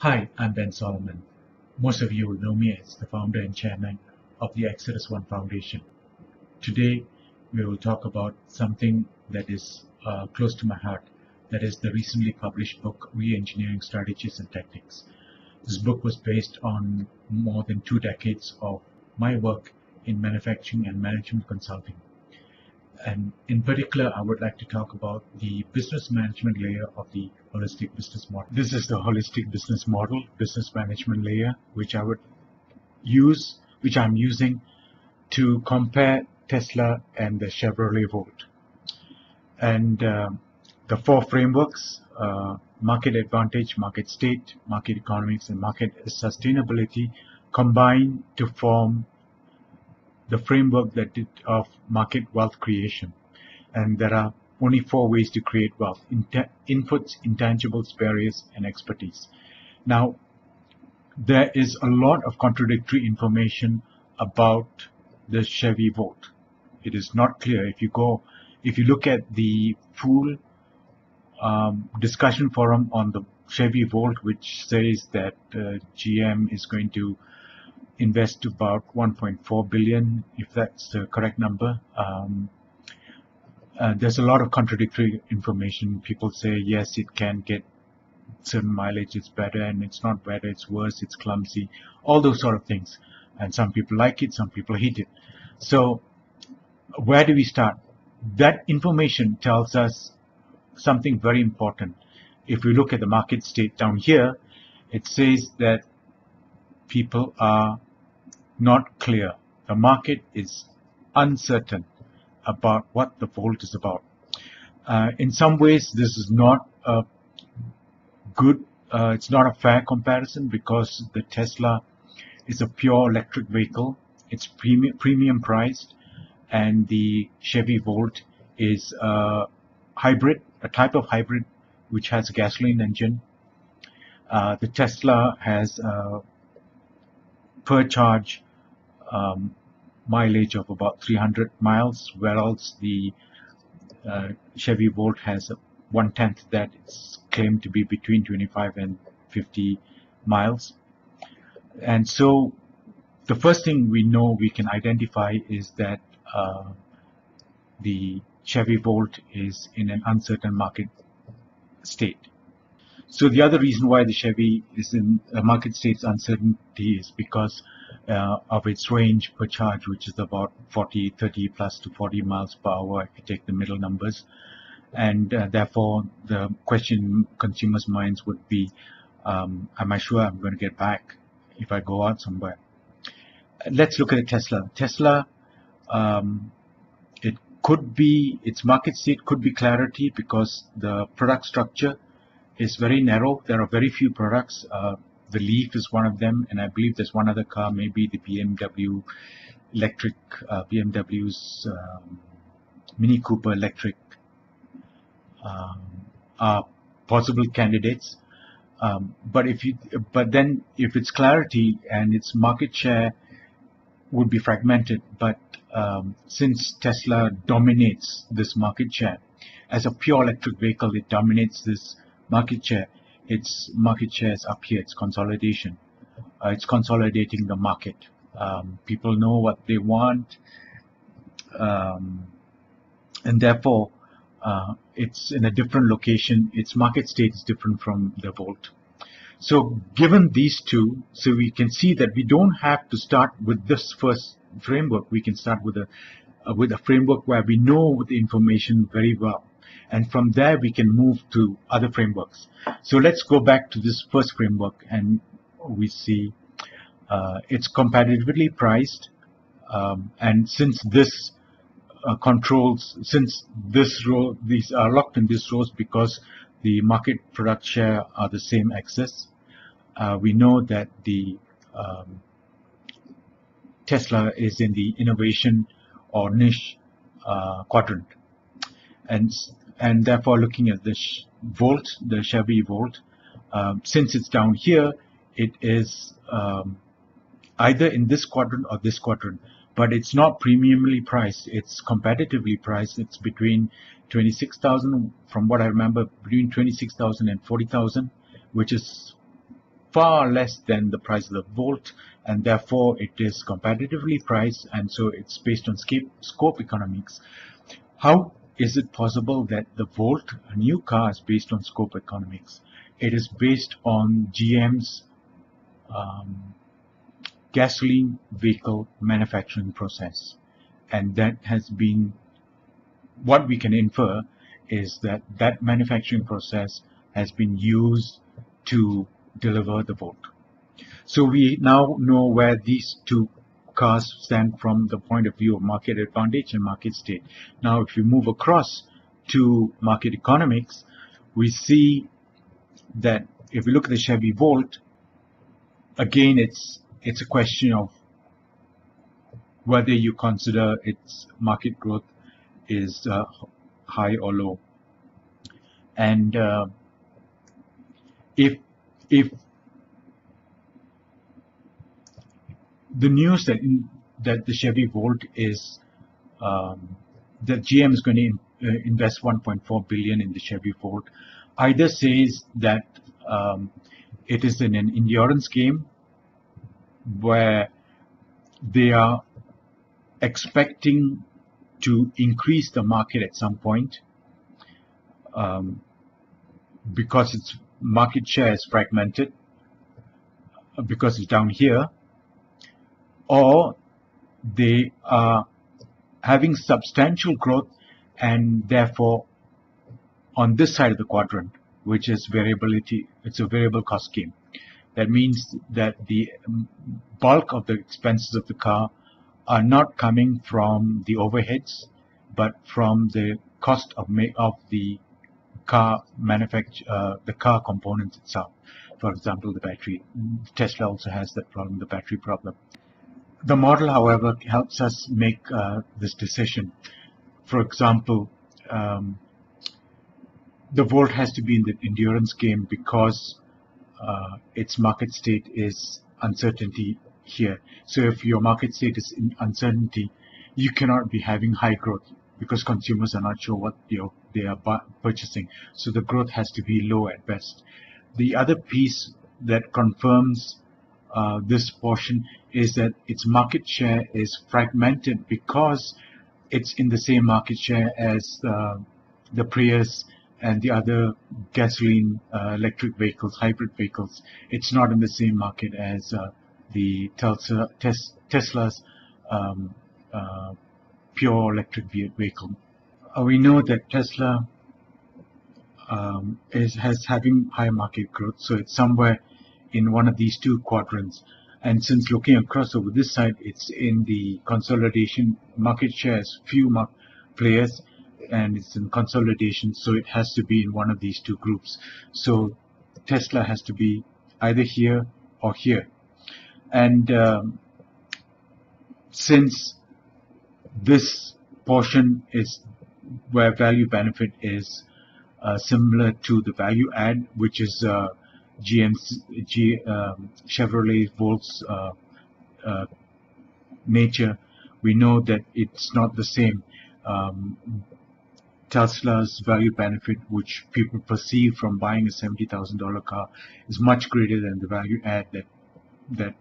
Hi, I'm Ben Solomon. Most of you will know me as the founder and chairman of the Exodus One Foundation. Today, we will talk about something that is close to my heart, that is the recently published book, Reengineering Strategies and Tactics. This book was based on more than 2 decades of my work in manufacturing and management consulting. And in particular, I would like to talk about the business management layer of the holistic business model. This is the holistic business model, business management layer, which I'm using to compare Tesla and the Chevrolet Volt. And the 4 frameworks, market advantage, market state, market economics, and market sustainability, combine to form the framework of market wealth creation. And there are only 4 ways to create wealth: inputs, intangibles, barriers, and expertise. Now, there is a lot of contradictory information about the Chevy Volt. It is not clear. If you look at the full discussion forum on the Chevy Volt, which says that GM is going to invest about 1.4 billion, if that's the correct number. There's a lot of contradictory information. People say, yes, it can get certain mileage, it's better, and it's not better, it's worse, it's clumsy, all those sort of things. And some people like it, some people hate it. So where do we start? That information tells us something very important. If we look at the market state down here, it says that people are not clear. The market is uncertain about what the Volt is about. In some ways, this is not a good, it's not a fair comparison, because the Tesla is a pure electric vehicle. It's premium priced, and the Chevy Volt is a hybrid, a type of hybrid which has a gasoline engine. The Tesla has per charge mileage of about 300 miles, whereas the Chevy Volt has 1/10 that. It's claimed to be between 25 and 50 miles. And so the first thing we can identify is that the Chevy Volt is in an uncertain market state. So the other reason why the Chevy is in a market state uncertainty is because of its range per charge, which is about 30 plus to 40 miles per hour if you take the middle numbers. And therefore, the question in consumers' minds would be, am I sure I'm going to get back if I go out somewhere? Let's look at a Tesla. Tesla, it could be, its market state could be clarity, because the product structure is very narrow. There are very few products. The Leaf is one of them, and I believe there's one other car, maybe the BMW electric, BMW's Mini Cooper electric are possible candidates. But then if it's clarity, and its market share would be fragmented, but since Tesla dominates this market share as a pure electric vehicle, it dominates this market share. Its market share is up here. It's consolidation. It's consolidating the market. People know what they want, and therefore it's in a different location. Its market state is different from the Volt. So given these two, so we can see that we don't have to start with this first framework. We can start with a framework where we know the information very well. And from there, we can move to other frameworks. So let's go back to this first framework, and we see it's competitively priced. And since this these are locked in these rows because the market product share are the same axis. We know that the Tesla is in the innovation or niche quadrant. And therefore, looking at the Volt, the Chevy Volt, since it's down here, it is either in this quadrant or this quadrant. But it's not premiumly priced. It's competitively priced. It's between 26,000, from what I remember, between 26,000 and 40,000, which is far less than the price of the Volt, and therefore it is competitively priced, and so it's based on scope economics. How is it possible that the Volt, a new car, is based on scope economics? It is based on GM's gasoline vehicle manufacturing process, and that has been what we can infer is that that manufacturing process has been used to deliver the Volt. So we now know where these two cars stand from the point of view of market advantage and market state. Now if you move across to market economics, we see that if we look at the Chevy Volt, again it's a question of whether you consider its market growth is high or low. And if the news that the Chevy Volt is that GM is going to invest 1.4 billion in the Chevy Volt, either says that it is in an endurance game where they are expecting to increase the market at some point because its market share is fragmented, because it's down here, or they are having substantial growth and therefore on this side of the quadrant, which is variability, it's a variable cost game. That means that the bulk of the expenses of the car are not coming from the overheads, but from the cost of the car the car components itself. For example, the battery. Tesla also has that problem, the battery problem. The model, however, helps us make this decision. For example, the Volt has to be in the endurance game because its market state is uncertainty here. So if your market state is in uncertainty, you cannot be having high growth because consumers are not sure what they are purchasing. So the growth has to be low at best. The other piece that confirms this portion is that its market share is fragmented because it's in the same market share as the Prius and the other gasoline electric vehicles, hybrid vehicles. It's not in the same market as the Tesla's pure electric vehicle. We know that Tesla has having high market growth, so it's somewhere in one of these two quadrants. And since looking across over this side, it's in the consolidation. Market share has few players, and it's in consolidation, so it has to be in one of these two groups. So Tesla has to be either here or here. And since this portion is where value benefit is similar to the value add, which is Chevrolet Volt's nature, we know that it's not the same. Tesla's value benefit, which people perceive from buying a $70,000 car, is much greater than the value add that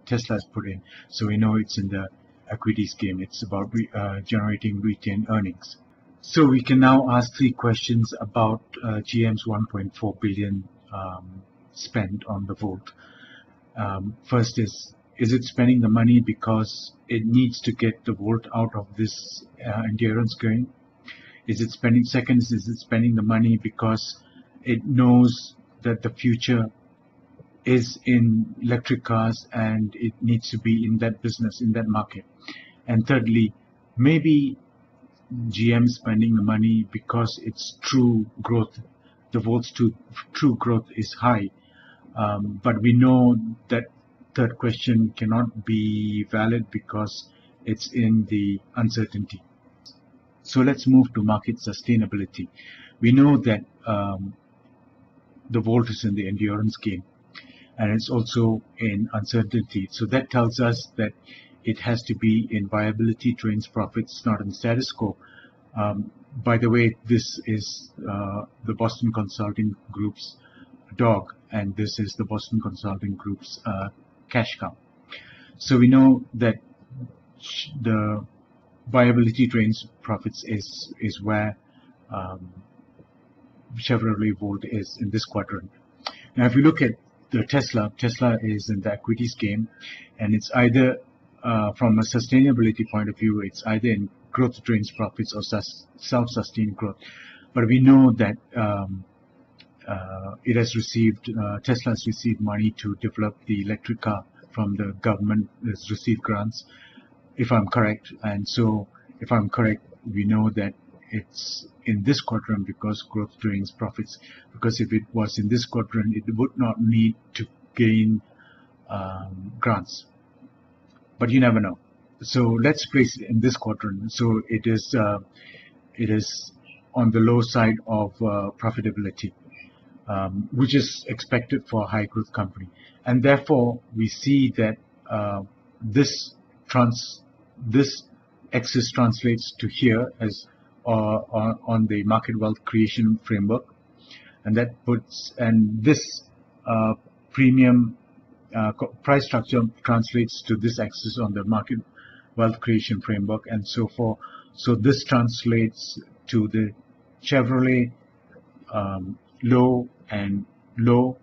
Tesla has put in. So we know it's in the equities game. It's about generating retained earnings. So we can now ask three questions about GM's 1.4 billion spent on the Volt. First is it spending the money because it needs to get the Volt out of this endurance game? Second, is it spending the money because it knows that the future is in electric cars and it needs to be in that business, in that market? And thirdly, maybe GM spending the money because its true growth, the Volt's true growth is high. But we know that third question cannot be valid because it's in the uncertainty. So let's move to market sustainability. We know that the Volt is in the endurance game and it's also in uncertainty. So that tells us that it has to be in viability, trains profits, not in status quo. By the way, this is the Boston Consulting Group's dog, and this is the Boston Consulting Group's cash cow. So we know that the viability drains profits is where Chevrolet Volt is in this quadrant. Now, if you look at the Tesla is in the equities game, and it's either from a sustainability point of view, it's either in growth drains profits or self-sustained growth. But we know that Tesla has received money to develop the electric car from the government, has received grants, if I'm correct. And so, if I'm correct, we know that it's in this quadrant because growth drains profits. Because if it was in this quadrant, it would not need to gain grants. But you never know. So let's place it in this quadrant. So it is on the low side of profitability, which is expected for a high growth company. And therefore, we see that this axis translates to here as on the market wealth creation framework, and this premium price structure translates to this axis on the market wealth creation framework, and so forth. So this translates to the Chevrolet low and low,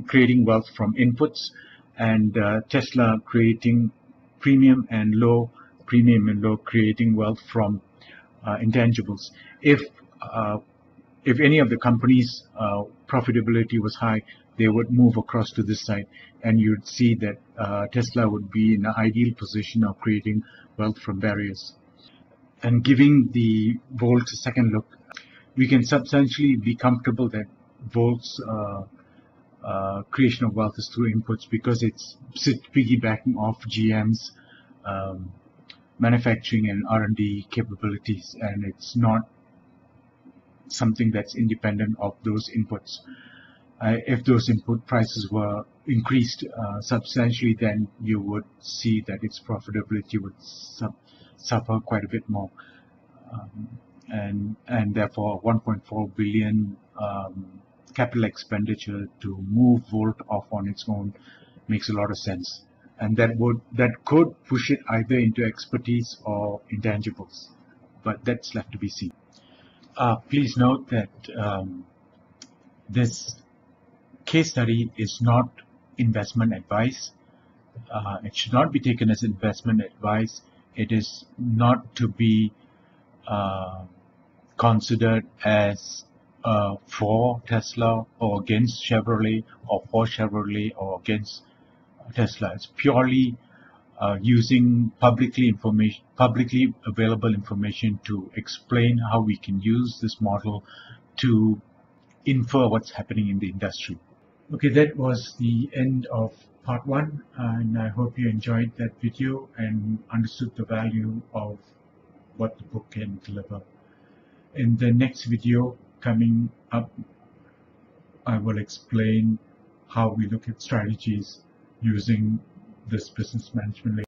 creating wealth from inputs, and Tesla creating premium and low, creating wealth from intangibles. If any of the companies' profitability was high, they would move across to this side, and you'd see that Tesla would be in an ideal position of creating wealth from barriers. And giving the Volt a second look, we can substantially be comfortable that Volt's creation of wealth is through inputs, because it's piggybacking off GM's manufacturing and R&D capabilities, and it's not something that's independent of those inputs. If those input prices were increased substantially, then you would see that its profitability would suffer quite a bit more, and therefore 1.4 billion capital expenditure to move Volt off on its own makes a lot of sense, and that could push it either into expertise or intangibles, but that's left to be seen. Please note that this case study is not investment advice. It should not be taken as investment advice. It is not to be considered as for Tesla or against Chevrolet, or for Chevrolet or against Tesla. It's purely using publicly available information to explain how we can use this model to infer what's happening in the industry. Okay, that was the end of part 1, and I hope you enjoyed that video and understood the value of what the book can deliver. In the next video coming up, I will explain how we look at strategies using this business management